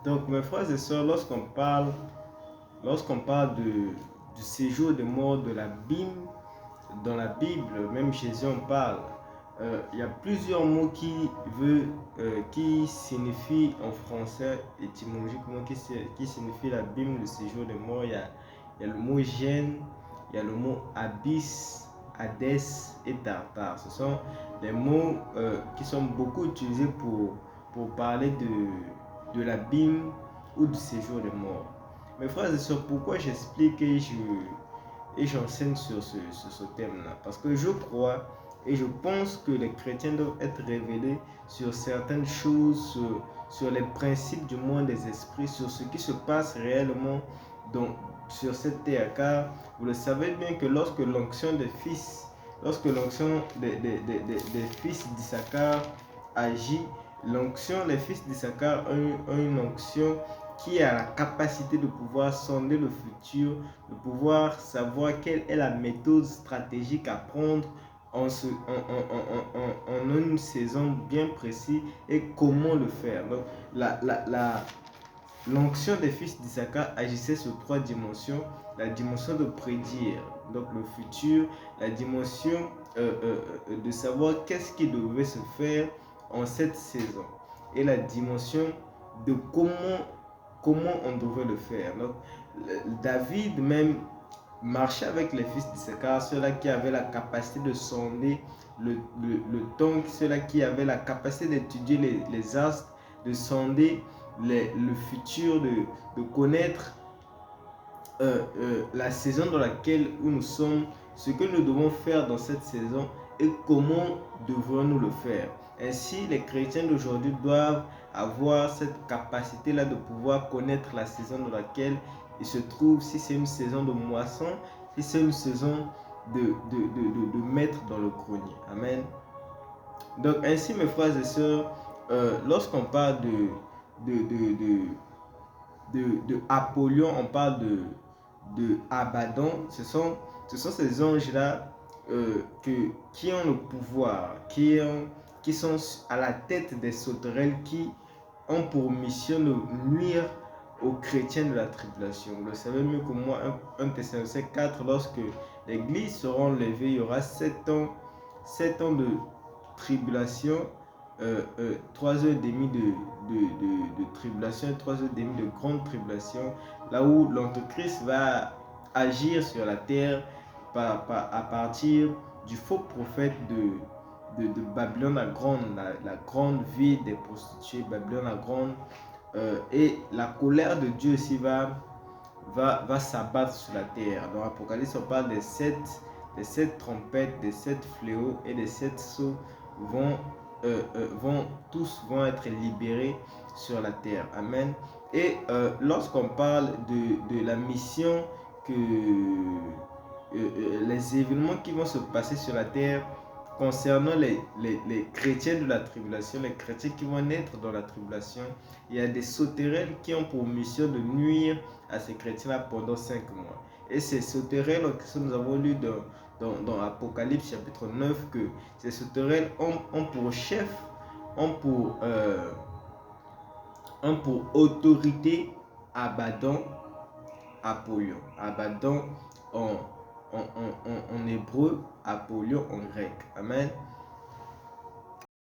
Donc, mes frères et sœurs, lorsqu'on parle du séjour des morts de la Bible, dans la Bible, même Jésus en parle. Il y a plusieurs mots qui signifient en français étymologiquement, qui signifient la Bible, le séjour des morts. Il y a le mot gêne, il y a le mot abysse, Hadès et Tartare. Ce sont des mots qui sont beaucoup utilisés pour parler de l'abîme ou du séjour des morts. Mes frères et sœurs, pourquoi j'explique et j'enseigne sur ce thème-là? Parce que je crois et je pense que les chrétiens doivent être révélés sur certaines choses, sur les principes du monde des esprits, sur ce qui se passe réellement sur cette terre. Car vous le savez bien que lorsque l'onction des fils, des fils d'Issachar agit, les fils d'Issachar ont une onction qui a la capacité de pouvoir sonder le futur, de pouvoir savoir quelle est la méthode stratégique à prendre en une saison bien précise et comment le faire. Donc, l'onction des fils d'Issachar agissait sur trois dimensions. La dimension de prédire donc le futur, la dimension de savoir qu'est-ce qui devait se faire en cette saison et la dimension de comment on devait le faire. Donc, David même marchait avec les fils d'Issachar, ceux-là qui avaient la capacité de sonder le temps, ceux-là qui avaient la capacité d'étudier les astres, de sonder le futur, de connaître la saison dans laquelle nous sommes, ce que nous devons faire dans cette saison et comment devons-nous le faire. Ainsi, les chrétiens d'aujourd'hui doivent avoir cette capacité-là de pouvoir connaître la saison dans laquelle ils se trouvent, si c'est une saison de moisson, si c'est une saison de mettre dans le grenier. Amen. Donc ainsi, mes frères et sœurs, lorsqu'on parle de Apollyon, on parle de Abaddon. Ce sont ces anges-là qui ont le pouvoir, qui sont à la tête des sauterelles, qui ont pour mission de nuire aux chrétiens de la tribulation. Vous le savez mieux que moi, 1 Thessaloniciens 4, lorsque l'église sera enlevée, il y aura 7 ans de tribulation, 3 heures et demie de tribulation, 3 heures et demie de grande tribulation, là où l'Antéchrist va agir sur la terre à partir du faux prophète de Babylone la grande, la grande ville des prostituées, Babylone la grande, et la colère de Dieu aussi va s'abattre sur la terre. Dans l'Apocalypse, on parle des sept trompettes, des 7 fléaux et des 7 sceaux tous vont être libérés sur la terre. Amen. Et lorsqu'on parle de la mission que les événements qui vont se passer sur la terre concernant les chrétiens de la tribulation, les chrétiens qui vont naître dans la tribulation, il y a des sauterelles qui ont pour mission de nuire à ces chrétiens-là pendant 5 mois. Et ces sauterelles, nous avons lu dans Apocalypse chapitre 9, que ces sauterelles ont pour chef, ont pour autorité Abaddon, Apollyon. Abaddon en hébreu, Apollyon en grec. Amen.